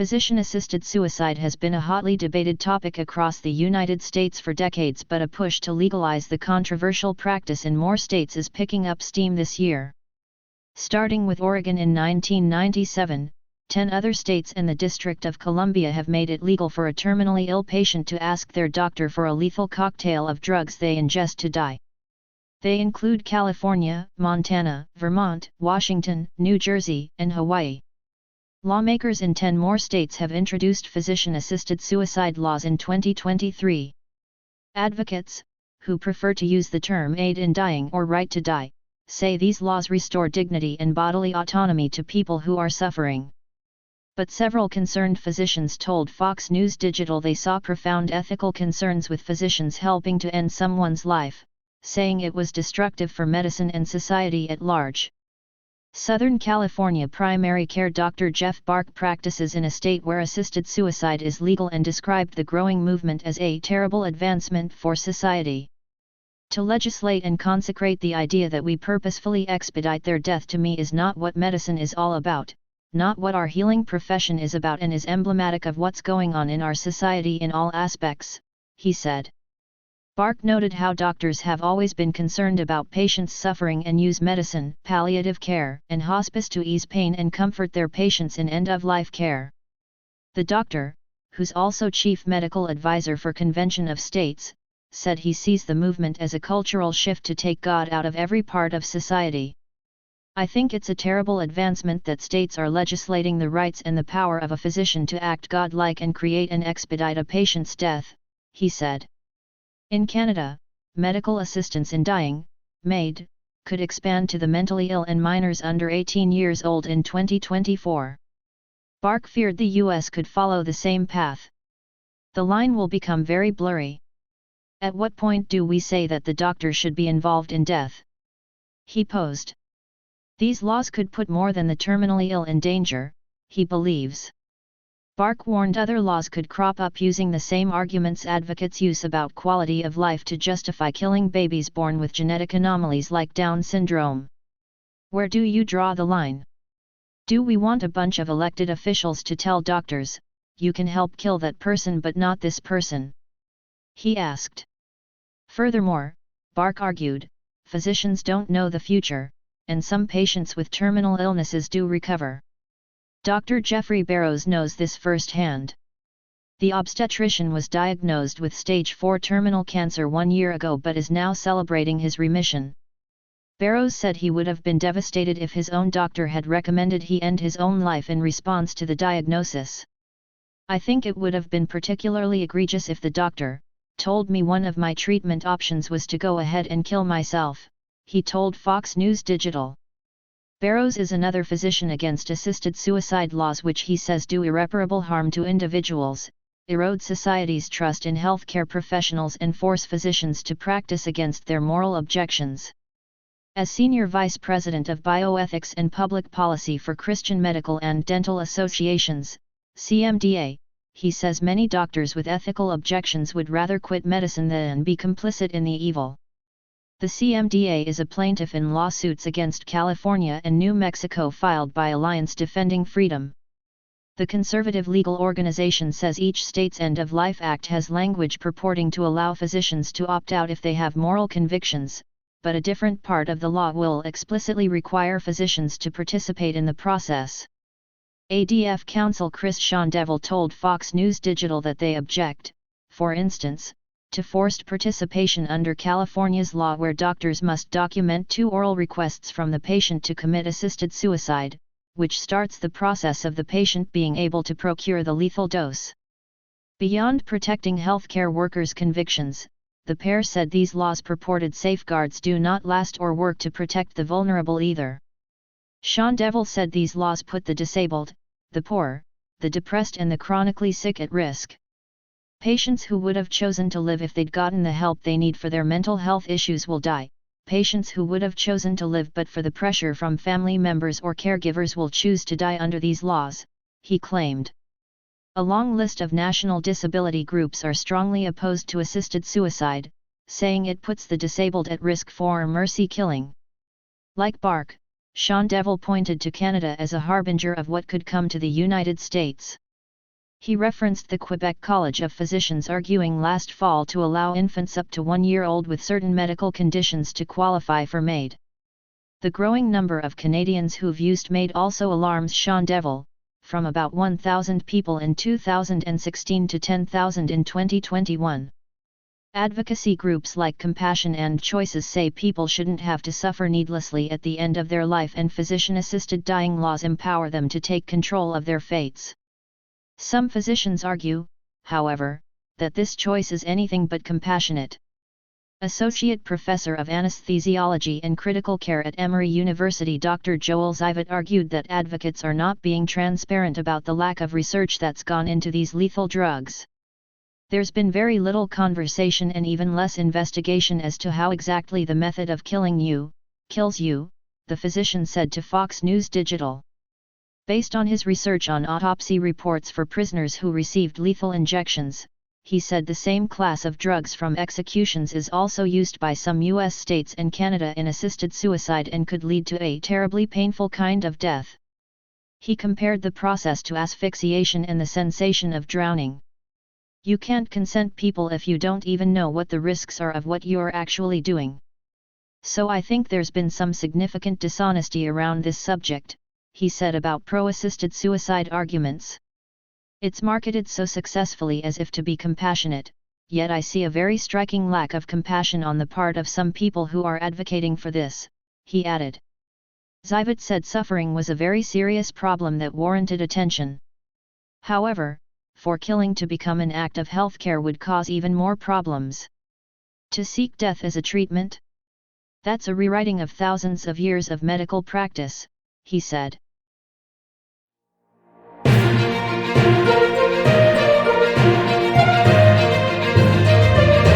Physician-assisted suicide has been a hotly debated topic across the United States for decades, but a push to legalize the controversial practice in more states is picking up steam this year. Starting with Oregon in 1997, 10 other states and the District of Columbia have made it legal for a terminally ill patient to ask their doctor for a lethal cocktail of drugs they ingest to die. They include California, Montana, Vermont, Washington, New Jersey, and Hawaii. Lawmakers in 10 more states have introduced physician-assisted suicide laws in 2023. Advocates, who prefer to use the term aid in dying or right to die, say these laws restore dignity and bodily autonomy to people who are suffering. But several concerned physicians told Fox News Digital they saw profound ethical concerns with physicians helping to end someone's life, saying it was destructive for medicine and society at large. Southern California primary care Dr. Jeff Bark practices in a state where assisted suicide is legal and described the growing movement as a terrible advancement for society. To legislate and consecrate the idea that we purposefully expedite their death to me is not what medicine is all about, not what our healing profession is about, and is emblematic of what's going on in our society in all aspects, he said. Bark noted how doctors have always been concerned about patients suffering and use medicine, palliative care, and hospice to ease pain and comfort their patients in end-of-life care. The doctor, who's also chief medical advisor for Convention of States, said he sees the movement as a cultural shift to take God out of every part of society. I think it's a terrible advancement that states are legislating the rights and the power of a physician to act godlike and create and expedite a patient's death, he said. In Canada, medical assistance in dying, MAID, could expand to the mentally ill and minors under 18 years old in 2024. Bark feared the US could follow the same path. The line will become very blurry. At what point do we say that the doctor should be involved in death? He posed. These laws could put more than the terminally ill in danger, he believes. Bark warned other laws could crop up using the same arguments advocates use about quality of life to justify killing babies born with genetic anomalies like Down syndrome. Where do you draw the line? Do we want a bunch of elected officials to tell doctors, you can help kill that person but not this person? He asked. Furthermore, Bark argued, physicians don't know the future, and some patients with terminal illnesses do recover. Dr. Jeffrey Barrows knows this firsthand. The obstetrician was diagnosed with stage 4 terminal cancer 1 year ago but is now celebrating his remission. Barrows said he would have been devastated if his own doctor had recommended he end his own life in response to the diagnosis. I think it would have been particularly egregious if the doctor told me one of my treatment options was to go ahead and kill myself, he told Fox News Digital. Barrows is another physician against assisted suicide laws which he says do irreparable harm to individuals, erode society's trust in healthcare professionals and force physicians to practice against their moral objections. As Senior Vice President of Bioethics and Public Policy for Christian Medical and Dental Associations, CMDA, he says many doctors with ethical objections would rather quit medicine than be complicit in the evil. The CMDA is a plaintiff in lawsuits against California and New Mexico filed by Alliance Defending Freedom. The conservative legal organization says each state's End-of-Life Act has language purporting to allow physicians to opt out if they have moral convictions, but a different part of the law will explicitly require physicians to participate in the process. ADF counsel Chris Shondevil told Fox News Digital that they object, for instance, to forced participation under California's law where doctors must document 2 oral requests from the patient to commit assisted suicide, which starts the process of the patient being able to procure the lethal dose. Beyond protecting healthcare workers' convictions, the pair said these laws' purported safeguards do not last or work to protect the vulnerable either. Shondevil said these laws put the disabled, the poor, the depressed and the chronically sick at risk. Patients who would have chosen to live if they'd gotten the help they need for their mental health issues will die. Patients who would have chosen to live but for the pressure from family members or caregivers will choose to die under these laws, he claimed. A long list of national disability groups are strongly opposed to assisted suicide, saying it puts the disabled at risk for mercy killing. Like Bark, Shondevil pointed to Canada as a harbinger of what could come to the United States. He referenced the Quebec College of Physicians arguing last fall to allow infants up to 1 year old with certain medical conditions to qualify for MAID. The growing number of Canadians who've used MAID also alarms Sean Devil, from about 1,000 people in 2016 to 10,000 in 2021. Advocacy groups like Compassion and Choices say people shouldn't have to suffer needlessly at the end of their life, and physician-assisted dying laws empower them to take control of their fates. Some physicians argue, however, that this choice is anything but compassionate. Associate Professor of Anesthesiology and Critical Care at Emory University Dr. Joel Zivat argued that advocates are not being transparent about the lack of research that's gone into these lethal drugs. There's been very little conversation and even less investigation as to how exactly the method of killing you, kills you, the physician said to Fox News Digital. Based on his research on autopsy reports for prisoners who received lethal injections, he said the same class of drugs from executions is also used by some U.S. states and Canada in assisted suicide and could lead to a terribly painful kind of death. He compared the process to asphyxiation and the sensation of drowning. You can't consent people if you don't even know what the risks are of what you're actually doing. So I think there's been some significant dishonesty around this subject, he said about pro-assisted suicide arguments. It's marketed so successfully as if to be compassionate, yet I see a very striking lack of compassion on the part of some people who are advocating for this, he added. Zivat said suffering was a very serious problem that warranted attention. However, for killing to become an act of healthcare would cause even more problems. To seek death as a treatment? That's a rewriting of thousands of years of medical practice, he said.